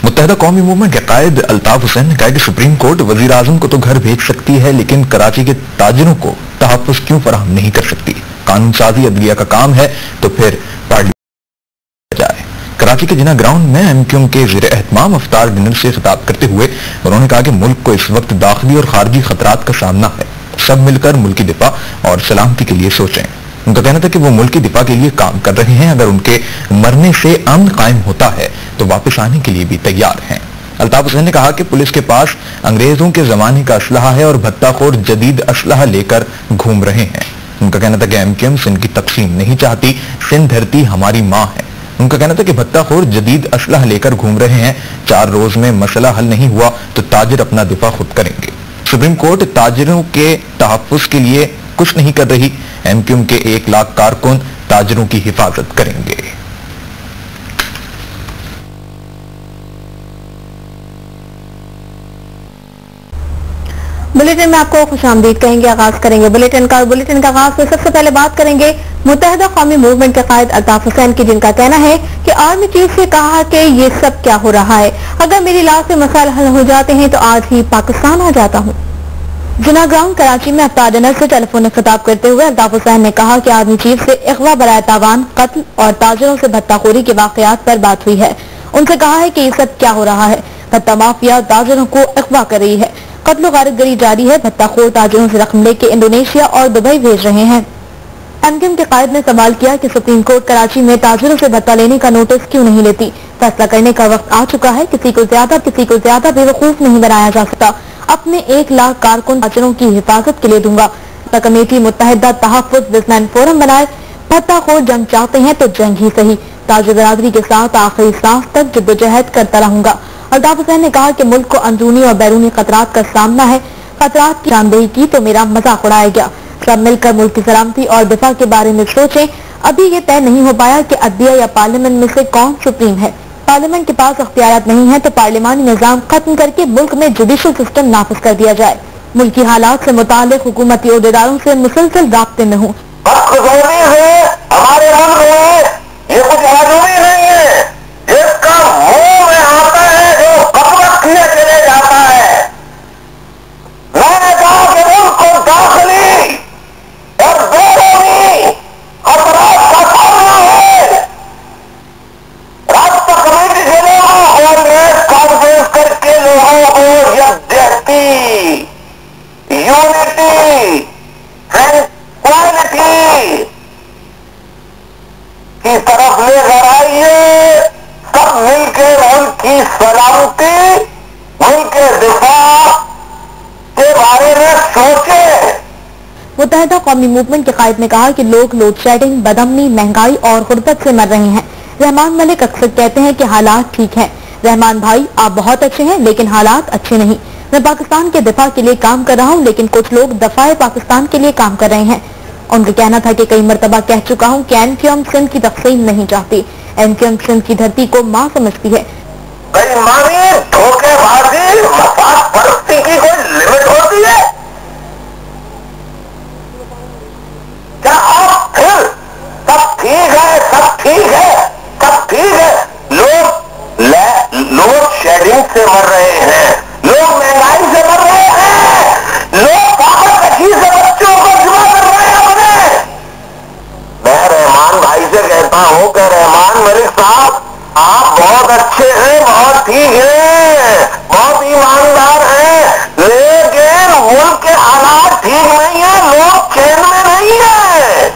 मुत्तहिदा कौमी मूवमेंट के कायद अल्ताफ हुसैन ने कहा कि सुप्रीम कोर्ट वजीर आजम को तो घर भेज सकती है, लेकिन कराची के ताजिरों को तहफ्फुज़ क्यों फराहम नहीं कर सकती। कानून साजी अदलिया का काम है तो फिर पार्लियामेंट जाए। कराची के जिना ग्राउंड में एमक्यूएम के ज़ेर एहतमाम अफ्तार डिनर से खिताब करते हुए उन्होंने कहा कि मुल्क को इस वक्त दाखिली और खारजी खतरात का सामना है, सब मिलकर मुल्क की दिफा और सलामती के लिए सोचें। उनका कहना था कि वो मुल्क की दिफा के लिए काम कर रहे हैं, अगर उनके मरने से अमन कायम होता है तो वापस आने के लिए भी तैयार हैं। अल्ताफ हुसैन ने कहा कि पुलिस के पास अंग्रेजों के जमाने का असलहा है और भत्ताखोर जदीद असलहा लेकर घूम रहे हैं। उनका कहना था कि एमक्यूएम सिंध की तकसीम नहीं चाहती, सिंध धरती हमारी माँ है। उनका कहना था कि भत्ताखोर जदीद असलहा लेकर घूम रहे हैं, 4 रोज में मसला हल नहीं हुआ तो ताजिर अपना दिफा खुद करेंगे। सुप्रीम कोर्ट ताजिरों के तहफ्फुज़ के लिए कुछ नहीं कर रही, एमक्यूएम के 1 लाख कारकुन ताजिरों की हिफाजत करेंगे। बुलेटिन में आपको खुशामदीद कहेंगे, आगाज करेंगे बुलेटिन का आगाज में सबसे पहले बात करेंगे मुत्तहिदा कौमी मूवमेंट के कायद अल्ताफ हुसैन की, जिनका कहना है कि आर्मी चीफ से कहा कि ये सब क्या हो रहा है, अगर मेरी लाश से मसाइल हल हो जाते हैं तो आज ही पाकिस्तान आ जाता हूँ। जिना ग्राउंड कराची में अफ्तार डिनर से टेलीफोनिक खिताब करते हुए अल्ताफ हुसैन ने कहा कि आर्मी चीफ से इख्वा बराए तावान, कत्ल और ताजिरों से भत्ताखोरी के वाकयात पर बात हुई है। उनसे कहा है कि ये सब क्या हो रहा है, भत्ता माफिया ताजिरों को इख्वा कर रही है, कत्ल गारतगरी जारी है, भत्ताखोर ताजिरों से रकम लेके इंडोनेशिया और दुबई भेज रहे हैं। एमक्यूएम के कायद ने सवाल किया कि सुप्रीम कोर्ट कराची में ताजिरों से भत्ता लेने का नोटिस क्यों नहीं लेती, फैसला करने का वक्त आ चुका है, किसी को ज्यादा बेवकूफ नहीं बनाया जा सकता। अपने 1 लाख कारकुन ताजिरों की हिफाजत के लिए दूंगा। कमेटी मुत्तहिदा तहफ्फुज़ बिजनेस फोरम बनाए, भत्ताखोर जंग चाहते हैं तो जंग ही सही, ताजिर बरादरी के साथ आखिरी सांस तक जद्दोजहद करता रहूंगा। अल्ताफ हुसैन ने कहा कि मुल्क को अंदरूनी और बैरूनी खतरात का सामना है, खतरात की निशानदेही की तो मेरा मजाक उड़ाया गया। सब मिलकर मुल्क की सलामती और दिफा के बारे में सोचें। अभी ये तय नहीं हो पाया कि अदलिया या पार्लियामेंट में से कौन सुप्रीम है। पार्लियामेंट के पास अख्तियारात नहीं है तो पार्लियामानी निजाम खत्म करके मुल्क में जुडिशल सिस्टम नाफिज कर दिया जाए। मुल्क की हालात से मुताल्लिक हुकूमती ओहदेदारों से मुसलसल राब्ते में हूँ। हमारे मुल्क में ये कुछ माजूरी नहीं है, जिसका मुंह में आता है जो कपड़ा किया चले जाता है। मैंने कहा कि मुल्क को दाखिली और बैरूनी खतरात का सामना है। रास्ता कमेटी के लोगों और प्रेस कॉन्फ्रेंस करके लोगों को यकजहती, यूनिटी, ट्रैंक्विलिटी की तरफ लेकर आइए। सब मिलकर मुल्क की सलामती, मुल्क के दिफा के बारे में सोचे। मुत्तहिदा कौमी मूवमेंट के कायद ने कहा कि लोग लोड शेडिंग, बदअमनी, महंगाई और गुर्बत से मर रहे हैं। रहमान मलिक अक्सर कहते हैं कि हालात ठीक हैं। रहमान भाई आप बहुत अच्छे हैं लेकिन हालात अच्छे नहीं। मैं पाकिस्तान के दिफा के लिए काम कर रहा हूँ लेकिन कुछ लोग दफाए पाकिस्तान के लिए काम कर रहे हैं। उनका कहना था कि कई मरतबा कह चुका हूँ कि एमक्यूएम सिंध की तकसीम नहीं चाहती, एमक्यूएम सिंध की धरती को माँ समझती है। बेईमानी, धोखेबाजी, मफाद परस्ती की कोई लिमिट होती है क्या? आप फिर सब ठीक है, सब ठीक है, सब ठीक है। लोग शेडिंग से मर रहे हैं, लोग महंगाई से मर रहे हैं, लोग पागलखोरी से बच्चों को जुआ कर रहे हैं अपने। मैं रहमान भाई से कहता हूं कि रहमान मलिक साहब आप बहुत अच्छे हैं, बहुत ठीक हैं, बहुत ईमानदार हैं, लेकिन मुल्क के हालात ठीक नहीं है, लोग चैन में नहीं है।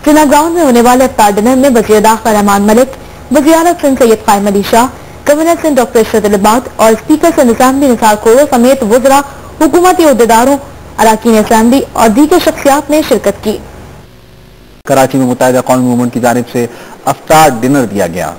जिना ग्राउंड में होने वाले अफ्तार डिनर में वज़ीर दाखिला रहमान मलिक, वज़ीर आला सिंध सैयद कायम अली शाह, गवर्नर सिंध डॉक्टर इरशाद अहमद और स्पीकर सिंध असेंबली निसार खोरो समेत वुज़रा, हुकूमती ओहदेदारों, अरकान असेंबली और दीगर शख्सियात ने शिरकत की। कराची में मुत्तहिदा कौमी मूवमेंट की जानिब से अफ्तार डिनर दिया गया।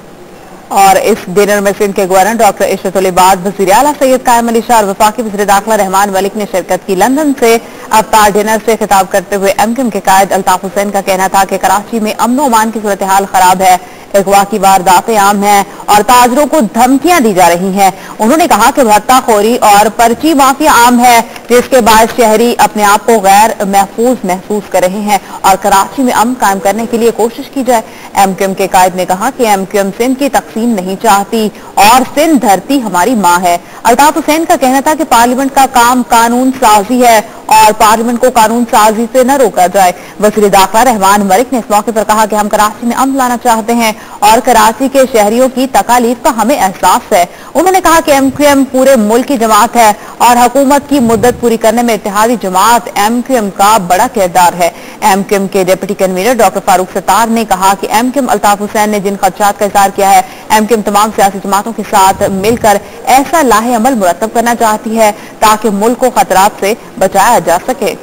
और इस डिनर में सिंध के गवर्नर डॉक्टर इशरत उल इबाद, वज़ीर आला सैयद कायम अली शाह और वफाकी वज़ीर दाखिला रहमान मलिक ने शिरकत की। लंदन से अफ्तार डिनर से खिताब करते हुए एमक्यूएम के कायद अल्ताफ हुसैन का कहना था कि कराची में अमन व अमान की सूरत हाल खराब है, अगवा की वारदातें आम हैं और ताजरों को धमकियां दी जा रही हैं। उन्होंने कहा कि भत्ताखोरी और पर्ची माफिया आम है, जिसके बाद शहरी अपने आप को गैर महसूस कर रहे हैं और कराची में अमन कायम करने के लिए कोशिश की जाए। एमक्यूएम के कायद ने कहा कि एमक्यूएम सिंध की तकसीम नहीं चाहती और सिंध धरती हमारी माँ है। अल्ताफ हुसैन का कहना था कि पार्लियामेंट का काम कानून साजी है और पार्लियामेंट को कानून साजी से न रोका जाए। वज़ीर दाखिला रहमान मलिक ने इस मौके पर कहा कि हम कराची में अमन लाना चाहते हैं और कराची के शहरियों की तकालीफ का हमें एहसास है। उन्होंने कहा कि एमक्यूएम पूरे मुल्क की जमात है और हुकूमत की मुद्दत पूरी करने में इत्तेहादी जमात एमक्यूएम का बड़ा किरदार है। एमक्यूएम के deputy convener doctor Farooq Sattar ने कहा कि एमक्यूएम अल्ताफ हुसैन ने जिन खदशात का इज़हार किया है, एमक्यूएम तमाम सियासी जमातों के साथ मिलकर ऐसा लाहे अमल मुरतब करना चाहती है ताकि मुल्क को खतरात से बचाया जा सके।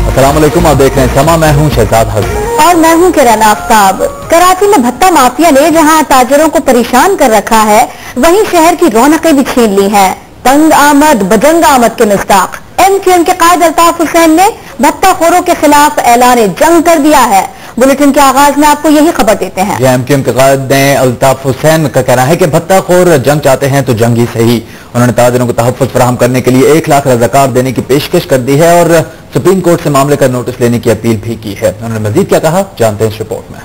अस्सलामुअलैकुम, आप देख रहे हैं समा, मैं हूं शहजाद हसन और मैं हूं किरण आफ्ताब। कराची में भत्ता माफिया ने जहां ताजरों को परेशान कर रखा है, वहीं शहर की रौनकें भी छीन ली हैं। तंग आमद बजंग आमद के मिस्ताक एमक्यूएम के कायद अल्ताफ हुसैन ने भत्ताखोरों के खिलाफ ऐलान जंग कर दिया है। बुलेटिन के आगाज में आपको यही खबर देते हैं। एमक्यूएम के कायद ने अल्ताफ हुसैन का कहना है कि भत्ताखोर जंग चाहते हैं तो जंग ही सही। उन्होंने ताजरों को तहफ़्फ़ुज़ फराहम करने के लिए 1 लाख रज़ाकार देने की पेशकश कर दी है और सुप्रीम कोर्ट से मामले का नोटिस लेने की अपील भी की है। उन्होंने मजीद क्या कहा, जानते हैं इस रिपोर्ट में।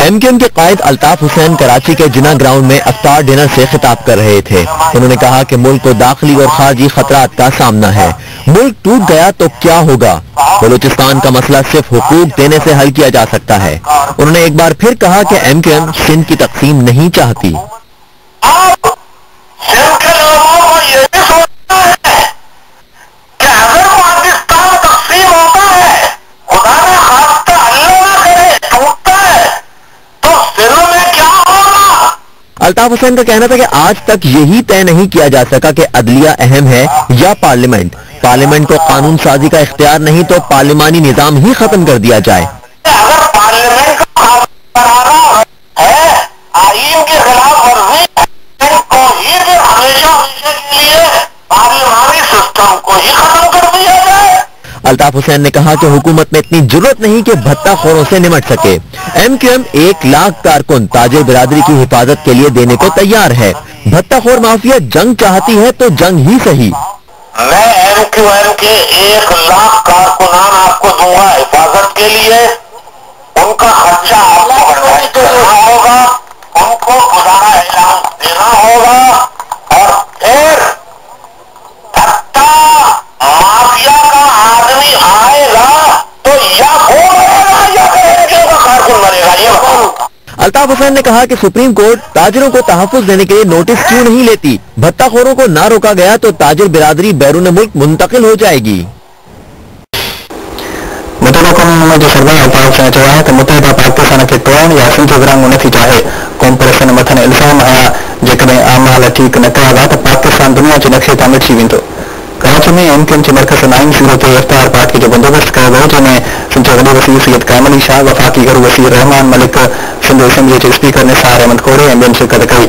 एमक्यूएम के कायद अल्ताफ हुसैन कराची के जिना ग्राउंड में अफ्तार डिनर से खिताब कर रहे थे। उन्होंने कहा कि मुल्क को दाखिली और खारजी खतरात का सामना है। मुल्क टूट गया तो क्या होगा? बलूचिस्तान का मसला सिर्फ हुकूक देने से हल किया जा सकता है। उन्होंने एक बार फिर कहा कि एमक्यूएम सिंध की तकसीम नहीं चाहती। अल्ताफ हुसैन का कहना था कि आज तक यही तय नहीं किया जा सका कि अदलिया अहम है या पार्लियामेंट। पार्लियामेंट को कानून साजी का इख्तियार नहीं तो पार्लिमानी निजाम ही खत्म कर दिया जाए। अगर पार्लियामेंट है आईन के खिलाफ वर्जी को ही हमेशा के लिए पार्लिमानी सिस्टम को ही खत्म कर दिया जाए। अल्ताफ हुसैन ने कहा कि हुकूमत में इतनी जरूरत नहीं कि भत्ताखोरों से निमट सके। एमक्यूएम 1 लाख कारकुन ताजिर बिरादरी की हिफाजत के लिए देने को तैयार है। भत्ताखोर माफिया जंग चाहती है तो जंग ही सही। मैं एमक्यूएम के 1 लाख कारकुनान आपको दूंगा हिफाजत के लिए। उनका खर्चा आपको करना होगा, उनको गुजारा ऐलान देना होगा और फिर भत्ता माफिया का आदमी आएगा तो या वो मरेगा या एमक्यूएम का कारकुन मरेगा। ये अल्ताफ हुसैन ने कहा कि सुप्रीम कोर्ट ताजिरों को तहफ़्फ़ुज़ देने के लिए नोटिस क्यों नहीं लेती? भत्ताखोरों को ना रोका गया तो ताजिर बिरादरी बैरून मुल्क मुंतकिल हो जाएगी। मुतहदा कौम जो सरबराह अल्ताफ हुसैन चयो आहे त मुतहदा पाकिस्तान खे तोड़ण या सिंध विरहाङो नथी चाहे। क़ौम परस्तनि मथां इल्ज़ाम आया जेकॾहिं आमाल ठीक न कया विया त पाकिस्तान दुनिया जे नक्शे तां मिटिजी वेंदो। कराची कराची में एमक्यूएम के मरकज़ 9-0 ते इफ्तार पार्टी जो बंदोबस्त कयो वियो जंहिंमें सिंध जो वॾो वज़ीर सैयद काइम अली शाह, वफ़ाक़ी घरू वज़ीर रहमान मलिक, सिंध असेंबली जे स्पीकर निसार अहमद खोड़े ऐं ॿियनि शिरकत कई।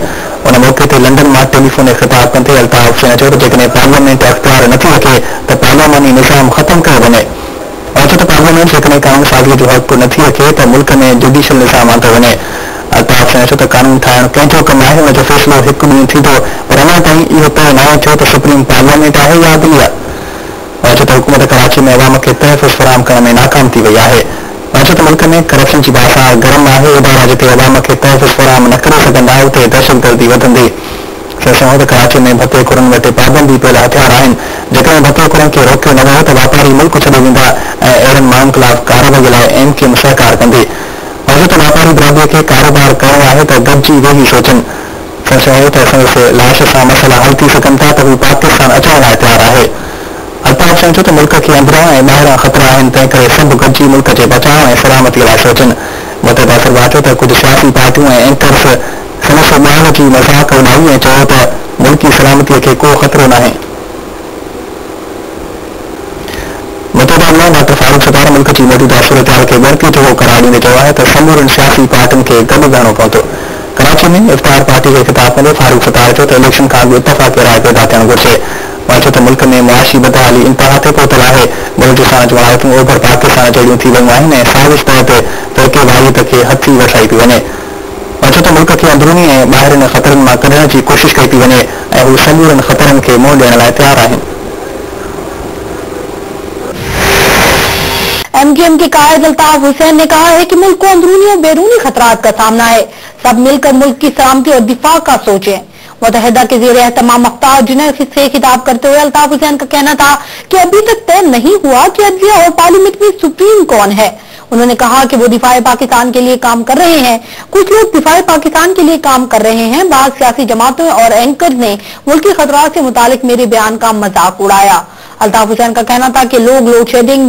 उन मौक़े ते लंडन मां टेलीफोन ख़िताब कंदे अल्ताफ़ हुसैन चयो त जेकॾहिं पार्लियामेंट अख़्तियार नथी रखे त पार्लियामानी निज़ाम ख़तमु कयो वञे। त पार्लियामेंट जेकॾहिं कानून साज़ीअ जो हक़ नथी रखे त मुल्क में जुडिशियल निज़ाम आंदो वञे। अल्ताफ़ हुसैन चयो त कानून ठाहिणु कंहिंजो कमु आहे, हुनजो फ़ैसिलो हिकु ॾींहुं थींदो, पर अञा ताईं इहो तइ न थियो त सुप्रीम पार्लियामेंट आहे या अदलिया। चयो त हुकूमत कराची में अवाम खे तहफ़ुज़ फराहम करण में नाकाम थी वई आहे। चयो त मुल्क में करप्शन जी बाज़ार गरम आहे, इदारा जिते अवाम खे तहफ़ुज़ फराहम न करे सघंदा उते दहशतगर्दी वधंदी। त कराची में भते खुरनि वटि पाबंदी पियल हथियार आहिनि। जेकॾहिं भते खुरनि खे रोकियो न वियो त वापारी मुल्क छॾे वेंदा ऐं अहिड़नि माण्हुनि ख़िलाफ़ कार्रवाई लाइ एमक्यूएम सहकार कंदी। त वापारी बिरादरीअ खे कारोबार करणो आहे त गॾिजी वेही सोचनि। चयो त संदसि लाश सां मसइला हल थी सघनि था त हू पाकिस्तान अचण लाइ तयारु आहे। अल्ताफ़ हुसैन चयो त मुल्क खे अंदरां ऐं ॿाहिरां ख़तरा आहिनि, तंहिं करे सभु गॾिजी मुल्क जे बचाव ऐं सलामतीअ लाइ सोचनि। मुतहदा सरबराह चयो त कुझु सियासी पार्टियूं ऐं एंकर्स संदसि ॿाहिरि जी मज़ाक उॾाई ऐं चयो त मुल्की सलामतीअ खे को ख़तरो नाहे। मुतहदा इमाम डॉक्टर फारूक सत्तार मुल्क जी मौजूदा सूरतहाल खे बढ़ती जो करार ॾींदे चयो आहे त समूरनि सियासी पार्टियुनि खे गॾु वेहणो पवंदो। कराची में इफ्तार पार्टी खे ख़िताब कंदे फारूक सत्तार चयो त इलेक्शन खां अॻु इतफ़ाक़ी राय पैदा थियणु घुरिजे। चयो त मुल्क में मुआशी बदहाली इंतहा ते पहुतल आहे। बलूचिस्तान जूं हालतूं ओभर पाकिस्तान जहिड़ियूं थी वियूं आहिनि ऐं साज़िश तहत तरक़ी वाहियत खे हथी वठाई पई वञे। चयो त मुल्क खे अंदरूनी ऐं ॿाहिरिनि ख़तरनि मां कढण जी कोशिशि कई थी वञे ऐं हू समूरनि ख़तरनि खे मुंहुं ॾियण लाइ तयारु आहिनि। एमक्यूएम के कायद अल्ताफ हुसैन ने कहा है कि मुल्क को अंदरूनी और बैरूनी खतरात का सामना है, सब मिलकर मुल्क की सलामती और दिफा का सोचें। मुतहदा के ज़ेर एहतमाम अख्तार डिनर से खिताब करते हुए अल्ताफ हुसैन का कहना था कि अभी तक तय नहीं हुआ कि अदलिया और पार्लियामेंट में सुप्रीम कौन है। उन्होंने कहा कि वो दिफाए पाकिस्तान के लिए काम कर रहे हैं। कुछ लोग दिफाए पाकिस्तान के लिए काम कर रहे हैं। बाद सियासी जमातों और एंकर ने मुल्की खतरात से मुतालिक मेरे बयान का मजाक उड़ाया। अल्ताफ हुसैन का कहना था कि लोग लोड शेडिंग,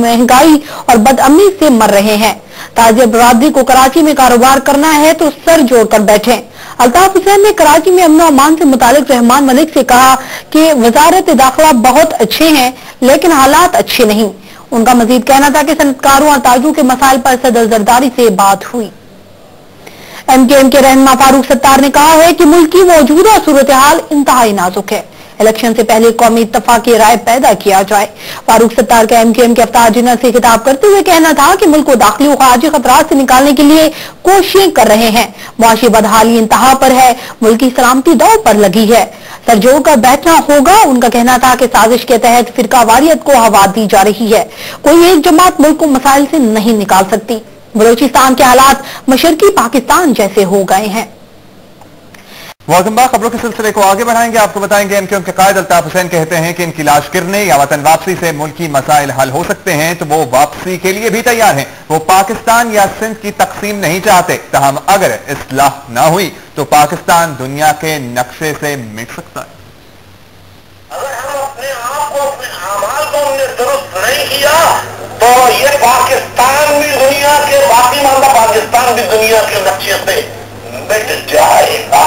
महंगाई और बदअमनी से मर रहे हैं। ताजिर बरादरी को कराची में कारोबार करना है तो सर जोड़कर बैठें। अल्ताफ हुसैन ने कराची में अमन अमान से मुतालिक रहमान मलिक से कहा कि वजारत दाखिला बहुत अच्छे हैं लेकिन हालात अच्छे नहीं। उनका मजीद कहना था कि सनतकारों और ताजों के मसाइल पर सदर जरदारी से बात हुई। एमक्यूएम के रहनुमा फारूक सत्तार ने कहा है कि मुल्क की मौजूदा सूरत हाल इंतहाई नाजुक है, इलेक्शन से पहले कौमी इत्तफाकी राय पैदा किया जाए। फारूक सत्तार का एमक्यूएम के इफ्तार डिनर से खिताब करते हुए कहना था कि मुल्क को दाखिली और खारजी खतरात से निकालने के लिए कोशिशें कर रहे हैं। मुआशी बदहाली इंतहा पर है, मुल्क की सलामती दांव पर लगी है, सरजोड़ कर बैठना होगा। उनका कहना था कि साजिश के तहत फिरका वारियत को हवा दी जा रही है। कोई एक जमात मुल्क को मसाइल से नहीं निकाल सकती। बलूचिस्तान के हालात मशरकी पाकिस्तान जैसे हो गए हैं। Welcome back. खबरों के सिलसिले को आगे बढ़ाएंगे। आपको बताएंगे एमक्यूएम के कायद अल्ताफ हुसैन कहते हैं कि इनकी लाश गिरने या वतन वापसी से मुल्की मसाइल हल हो सकते हैं तो वो वापसी के लिए भी तैयार हैं। वो पाकिस्तान या सिंध की तकसीम नहीं चाहते। तहम अगर इस्लाह न हुई तो पाकिस्तान दुनिया के नक्शे से मिट सकता है। अगर हम अपने आप को, अपने अमाल को हमने दुरुस्त नहीं किया तो ये पाकिस्तान भी दुनिया के, बाकी मामला पाकिस्तान भी दुनिया के नक्शे से मिट जाएगा।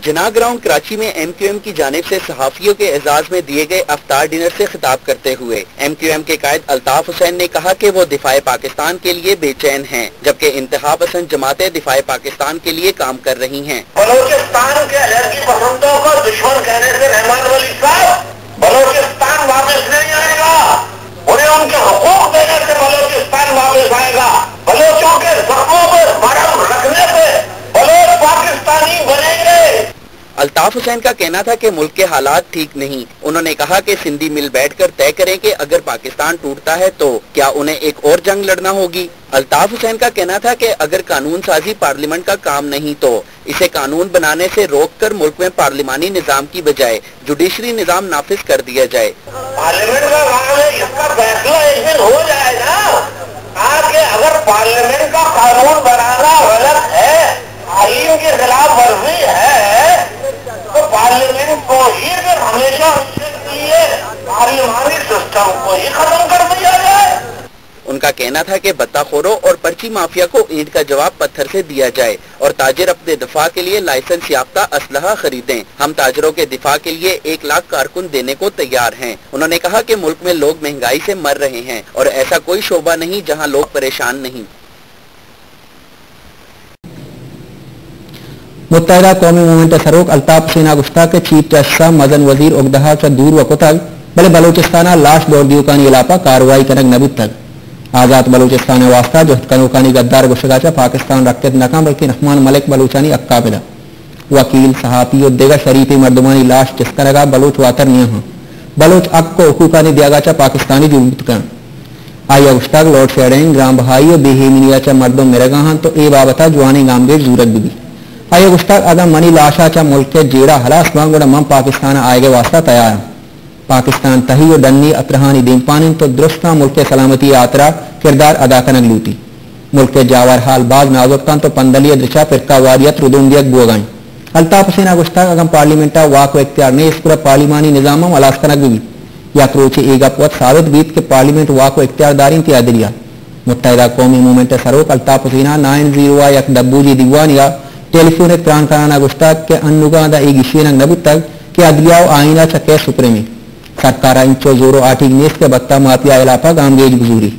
जना ग्राउंड कराची में एमक्यूएम की जानिब से सहाफियों के एजाज में दिए गए अफ्तार डिनर से खिताब करते हुए एमक्यूएम के कायद अल्ताफ हुसैन ने कहा कि वो दिफाए पाकिस्तान के लिए बेचैन हैं, जबकि इंतहा पसंद जमातें दिफाए पाकिस्तान के लिए काम कर रही हैं। बलूचिस्तान के अलहदगी पसंदों को दुश्मन कहने से रहमान वली साहब, बलूचिस्तान वापस नहीं आएगा। उन्हें उनके हुकूक देने से बलूचिस्तान वापस आएगा। बलोचों के जख्मों पर मरहम रखने से बलोच पाकिस्तानी बनेंगे। अल्ताफ हुसैन का कहना था कि मुल्क के हालात ठीक नहीं। उन्होंने कहा कि सिंधी मिल बैठकर तय करें कि अगर पाकिस्तान टूटता है तो क्या उन्हें एक और जंग लड़ना होगी। अल्ताफ हुसैन का कहना था कि अगर कानून साजी पार्लियामेंट का काम नहीं तो इसे कानून बनाने से रोककर मुल्क में पार्लिमानी निजाम की बजाय जुडिशरी निजाम नाफिज कर दिया जाए। पार्लियामेंट का काम है, इसका फैसला एक दिन हो जाएगा। आगे अगर पार्लियामेंट का कानून बनाना गलत है, आईन के खिलाफ वर्जी है तो पार्लियामेंट को ही फिर हमेशा पार्लियामानी सिस्टम को ही खत्म कर दिया जाए। उनका कहना था कि बत्ताखोरों और पर्ची माफिया को ईंट का जवाब पत्थर से दिया जाए और ताजिर अपने दिफा के लिए लाइसेंस याफ्ता असलहा खरीदें। हम ताजरों के दिफा के लिए 1 लाख कारकुन देने को तैयार हैं। उन्होंने कहा कि मुल्क में लोग महंगाई से मर रहे हैं और ऐसा कोई शोबा नहीं जहां लोग परेशान नहीं। मुत्तहिदा कौमी मूवमेंट सरोक अल्ताफ हुसैन गुस्ताख के चीफ जस्टिस मदन वजीर उगदहा से दूर वकोतल बले बलोचिस्तान लाश बोर्डियोकानी इलाका कार्रवाई कनक नबुत तक आजाद बलोचिस्तान वास्ता जो कनोकानी गद्दार गुशगाचा पाकिस्तान रखते नाकाम बल्कि रहमान मलिक बलूचानी अक्काबिला वकील सहाफी और देगा शरीफी मर्दमानी लाश चिस्करगा बलोच वातर नियम बलोच अक को हुकूकानी दियागाचा पाकिस्तानी जुलूत का आया गुस्ताख लॉर्ड शेडिंग ग्राम बहाई और बेहेमिनियाचा मर्दों मेरगा तो ए बाबता जवानी गामगे जूरत भी आया गुस्ताख अदम मनी लाशाचा मुल्क के जेड़ा हलास बांगोड़ा मम पाकिस्तान आएगे वास्ता तैयार पाकिस्तान तही और डन्नी अत्रहानी दीन पानी तो दुरुस्ता मुल्क के सलामती यात्रा किरदार अदा करने लूटी मुल्क के जावर हाल बाज नाजुकतान तो पंदलिया दृशा फिरका वारियत रुदुंदियत बुआगाई अल्ताफ हुसैन गुस्ताख अगम पार्लियामेंटा वाक इख्तियार ने इस पूरा पार्लिमानी निजाम अलास कनक भी या क्रोचे एक अपवत साबित बीत के पार्लियामेंट वाक इख्तियारदारी की अदलिया मुत्तहिदा कौमी मूवमेंट सरोक अल्ताफ हुसैन 90 यक डब्बूजी दीवान या टेलीफोन प्राण कराना गुस्ताख के अनुगा दा एक इशेन नबुत तक के अदलिया आईना चके सुप्रीमी सरकार इंचो जोरो आठी नेस के बत्ता माफिया इलाका गामगेज गुजूरी